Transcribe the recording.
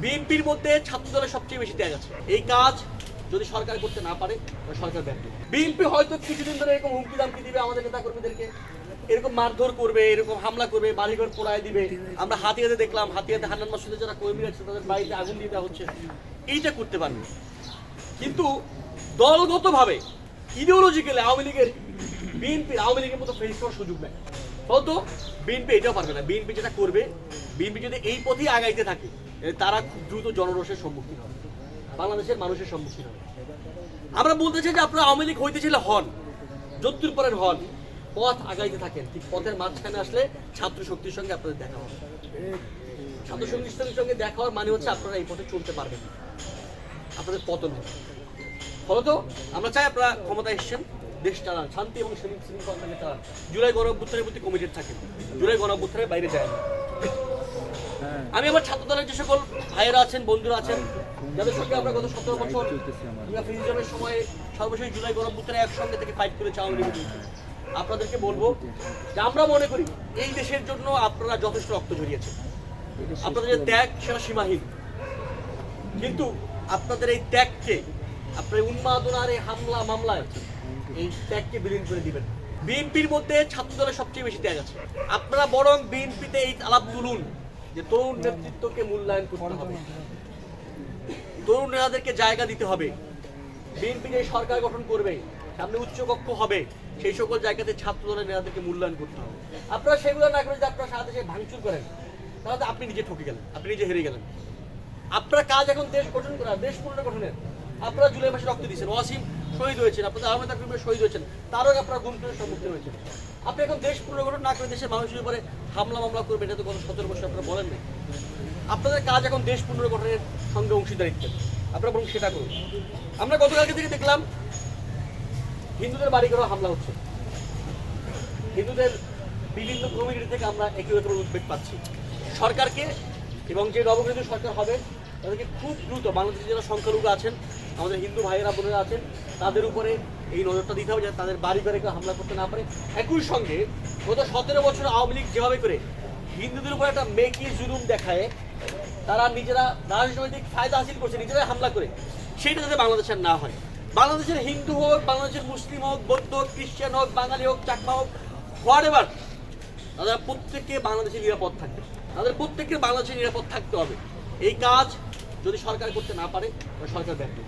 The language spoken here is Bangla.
বিএনপির মধ্যে ছাত্র দলের সবচেয়ে বেশি ত্যাগ আছে। এই কাজ যদি সরকার করতে না পারে তাহলে সরকার ব্যর্থ। বিএনপি হয়তো কিছুদিন ধরে এরকম হুমকি দামকি দিবে আমাদের নেতা কর্মীদেরকে, এরকম মারধর করবে, এরকম হামলা করবে, বাড়িঘর পোড়ায় দিবে। আমরা হাতিয়াতে দেখলাম, হাতিয়াতে হান্নান মাসুদের যারা কর্মী আছে তাদের বাড়িতে আগুন দিয়ে দেওয়া হচ্ছে। এইটা করতে পারবে, কিন্তু দলগতভাবে ইডিওলজিক্যালি আওয়ামী লীগের মতো ফেস করার সুযোগ নেই। হয়তো বিএনপি এটাও পারবে না। বিএনপি যেটা করবে, বিএনপি যদি এই পথেই আগাইতে থাকে তারা খুব দ্রুত জনরোষের সম্মুখীন হবে, বাংলাদেশের মানুষের সম্মুখীন হবে। আমরা বলতে চাই যে আপনারা আওয়ামী লীগ হইতে চাইলে হন, যদ্দূর পারেন হন, পথ আগাইতে থাকেন। ঠিক পথের মাঝখানে আসলে ছাত্র শক্তির সঙ্গে আপনাদের দেখা হবে। ছাত্র শক্তির সঙ্গে দেখা হওয়ার মানে হচ্ছে আপনারা এই পথে চলতে পারবেন, আপনাদের পতন হবে। ফলত আমরা চাই আপনারা ক্ষমতায় এসছেন, দেশ চালান, শান্তি এবং শৃঙ্খলা চালান। জুলাই গণঅভ্যুত্থানের প্রতি কমিটেড থাকেন, জুলাই গণঅভ্যুত্থানের বাইরে যায় না। আমি আমার ছাত্র দলের যে সকল ভাইয়েরা আছেন, বন্ধুরা আছেন, যাদের সঙ্গে আমরা গত 17 বছর ফ্রিজমের সময় সর্বশেষ জুলাই গণঅভ্যুত্থানে একসঙ্গে থেকে ফাইট করেছি আওয়ামী লীগ, আপনাদেরকে বলবো যে আমরা মনে করি এই দেশের জন্য আপনারা যথেষ্ট রক্ত ঝরিয়েছেন। আপনাদের যে ত্যাগ সেটা সীমাহীন, কিন্তু আপনাদের এই ত্যাগকে, আপনার উন্মাদনার এই হামলা মামলায় এই ত্যাগকে বিলীন করে দিবেন। বিএনপির মধ্যে ছাত্র দলের সবচেয়ে বেশি ত্যাগ আছে। আপনারা বরং বিএনপিতে এই আলাপ তুলুন যে তরুণ নেতৃত্বকে মূল্যায়ন করতে হবে, তরুণ নেতাদেরকে জায়গা দিতে হবে। বিএনপি যে সরকার গঠন করবে, সামনে উচ্চকক্ষ হবে, সেই সকল জায়গাতে ছাত্র দলের নেতাদেরকে মূল্যায়ন করতে হবে। আপনারা সেগুলো না করে যে আপনারা সারা দেশে ভাঙচুর করেন, তাহলে আপনি নিজে ঠকে গেলেন, আপনি নিজে হেরে গেলেন। আপনার কাজ এখন দেশ গঠন করা, দেশ পুনর্গঠনের। আপনারা জুলাই মাসে রক্ত দিয়েছেন, ওয়াসিম শহীদ হয়েছেন, আপনাদের আহমেদ আকরমের শহীদ হয়েছেন, তারও আপনারা গুমখুনের সম্মুখীন হয়েছেন। আপনি এখন দেশ পুনর্গঠন না করে দেশের মানুষের উপরে হামলা মামলা করবেন, এটা তো গত 17 বছর আপনারা বলেন না। আপনাদের কাজ এখন দেশ পুনর্গঠনের সঙ্গে অংশীদারিত্ব, আপনারা বরং সেটা করুন। আমরা গতকালকে থেকে দেখলাম হিন্দুদের বাড়ি ঘরে হামলা হচ্ছে, হিন্দুদের বিভিন্ন কমিউনিটি থেকে আমরা একই রকমের উদ্বেগ পাচ্ছি। সরকারকে এবং যে নবগঠিত সরকার হবে তাদেরকে খুব দ্রুত বাংলাদেশের যারা সংখ্যালঘু আছেন, আমাদের হিন্দু ভাইয়েরা বোনেরা আছেন, তাদের উপরে এই নজরটা দিতে হবে যাতে তাদের বাড়ি ঘরে কেউ হামলা করতে না পারে। একই সঙ্গে গত 17 বছর আওয়ামী লীগ যেভাবে করে হিন্দুদের উপরে একটা মেকি জুলুম দেখায়, তারা নিজেরা রাজনৈতিক ফায়দা হাসিল করছে, নিজেরাই হামলা করে, সেটা যাতে বাংলাদেশের না হয়। বাংলাদেশের হিন্দু হোক, বাংলাদেশের মুসলিম হোক, বৌদ্ধ হোক, খ্রিস্টান হোক, বাঙালি হোক, চাকমা হোক, হোয়াট এভার, তাদের প্রত্যেককে বাংলাদেশে নিরাপদ থাকবে, তাদের প্রত্যেককে বাংলাদেশে নিরাপদ থাকতে হবে। এই কাজ যদি সরকার করতে না পারে তাহলে সরকার ব্যর্থ।